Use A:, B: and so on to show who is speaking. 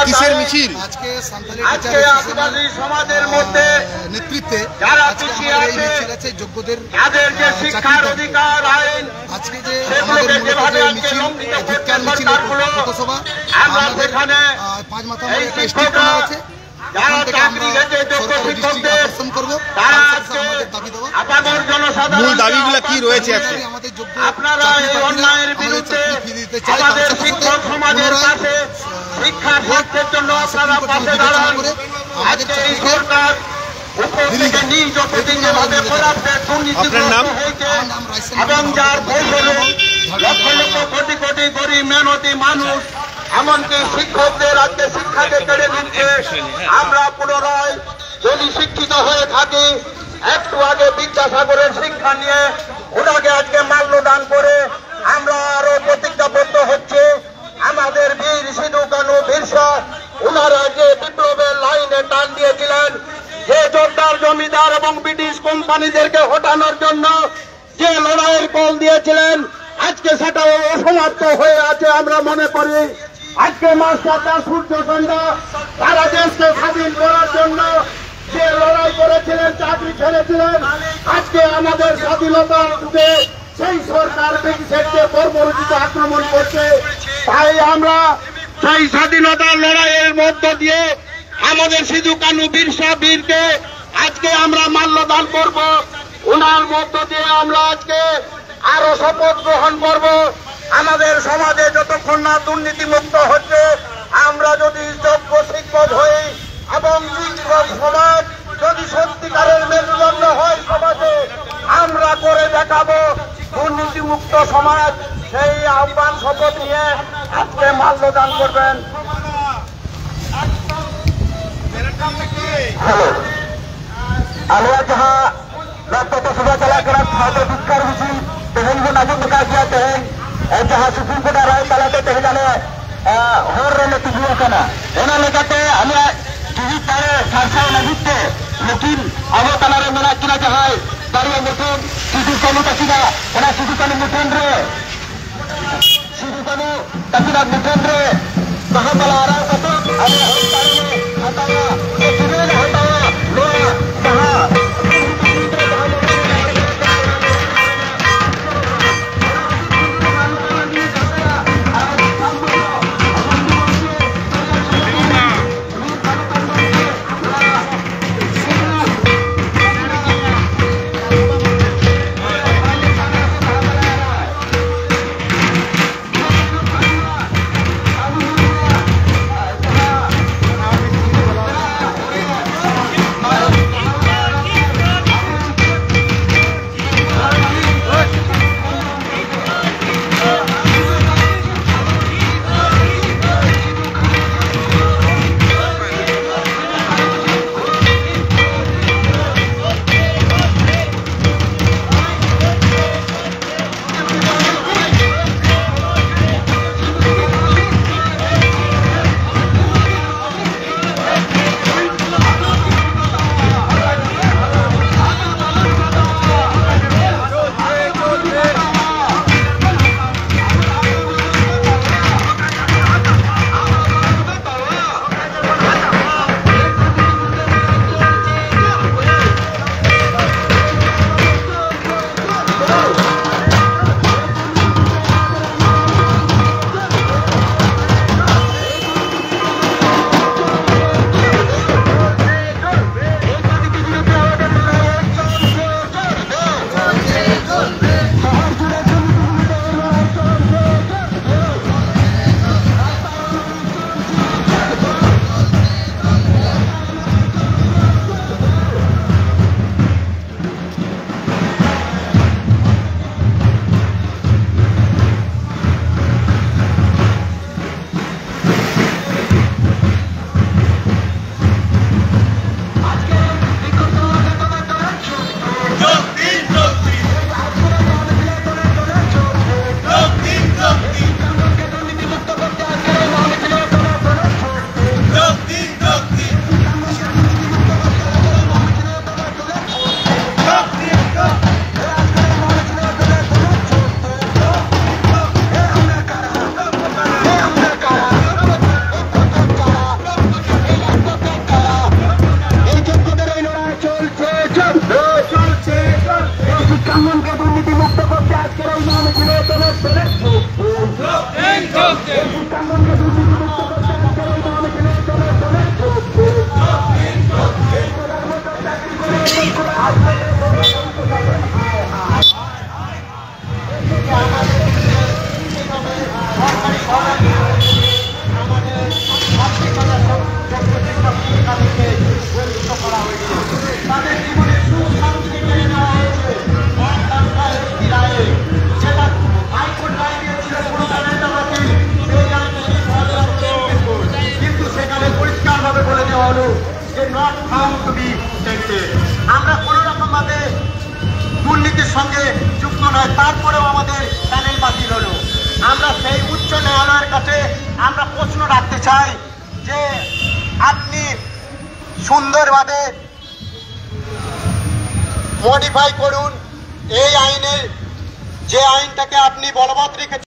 A: কিসের মিছিল?
B: আজকে সান্তালি আদিবাসী সমাজের মধ্যে নেতৃত্বে যারা পিছিয়ে আছে যোগ্যদের শিক্ষার অধিকার আইন আজকে যে আমাদের মিছিল ধিক্কার মিছিল পথসভা আমরা সেখানে 5 মাথা একটা স্টিক করা আছে যারা চাকরি গেছে যোগ্য শিক্ষকদের আকর্ষণ করব তারা আমাদের দাবি দেওয়া
A: মূল দাবিগুলো কি রয়েছে আজকে?
B: আমাদের যোগ্য আপনারা এই অন্যায়ের বিরুদ্ধে আমাদের শিক্ষক সমাজের পাশে শিক্ষার স্বার্থের জন্য আপনারা পাশে দাঁড়ান। আজকে এই সরকার
A: আপনার নাম?
B: এবং যার কৌশলে লক্ষ লক্ষ কোটি কোটি গরিব মেহনতি মানুষ এমনকি শিক্ষকদের আজকে শিক্ষাকে কেড়ে নিচ্ছে। আমরা পুনরায় যদি শিক্ষিত হয়ে থাকি, একটু আগে বিদ্যাসাগরের শিক্ষা নিয়ে ওনাকে আজকে মাল্যদান করে আমরা আরো প্রতিজ্ঞাবদ্ধ হচ্ছে। আমাদের বীর সিধু কানু বিরসা ওনারা যে বিপ্লবের লাইনে টান দিয়েছিলেন, যে জোরদার জমিদার এবং ব্রিটিশ কোম্পানিদেরকে হটানোর জন্য যে লড়াইয়ের কল দিয়েছিলেন, আজকে সেটা অসমাপ্ত হয়ে আছে। আমরা মনে করি আজকে মাস্টারদা সূর্যচন্দ্র তারা দেশকে স্বাধীন করার জন্য যে লড়াই করেছিলেন, চাকরি ছেড়েছিলেন, আজকে আমাদের স্বাধীনতার যুগে সেই সরকার ব্রিটিশকে বর্বরোচিত আক্রমণ করছে। তাই আমরা সেই স্বাধীনতার লড়াইয়ের মধ্য দিয়ে আমাদের সিধু কানু বিরসা বীরকে আজকে আমরা মাল্যদান করব। ওনার মধ্য দিয়ে আমরা আজকে আরো শপথ গ্রহণ করব। আমাদের সমাজে যতক্ষণ না দুর্নীতি মুক্ত হচ্ছে, আমরা যদি যোগ্য শিক্ষক হই এবং শিক্ষক সমাজ যদি সত্যিকারের মেরুদণ্ড হয় সমাজে, আমরা করে দেখাবো দুর্নীতি মুক্ত সমাজ। সেই আহ্বান শপথ নিয়ে আজকে মাল্যদান করবেন। आलिया जहाँ राष्ट्र सभा चला कर छात्र धिक्कार मिছিল तेहन को नाजुक प्रकाश किया तेहन जहाँ सुप्रीम कोर्ट राय तलाते तेहन जाने हर रे तुझिया करना ओना लेकाते आलिया टीवी तारे सारसा नाजुकते लेकिन अब तनारे मेना किना जहाँ दारिया मुठन सिधु कानू तकिना ओना सिधु कानू मुठन रे कहाँ बला आ रहा है तो आलिया हर तारे में हटाया तुझे हटाया लो जहाँ শিক্ষা থেকে বঞ্চিত করা হয়েছে, তাদের জীবনের সুখ শান্তি কেড়ে নেওয়া হয়েছে একটি রায়ে, যেটা হাইকোর্ট রায় দিয়েছিল পুরোটা নেতাবাদী, সেই কিন্তু সেখানে পরিষ্কারভাবে বলে দেওয়া হলো যে not found to be tainted. আমরা কোন রকম ভাবে দুর্নীতির সঙ্গে যুক্ত নয়, তারপরেও আমাদের প্যানেল বাতিল হলো। আমরা সেই উচ্চ ন্যায়ালয়ের কাছে আমরা প্রশ্ন রাখতে চাই যে আপনি সুন্দরভাবে মডিফাই করুন এই আইনের, যে আইনটাকে আপনি বলবৎ রেখেছেন।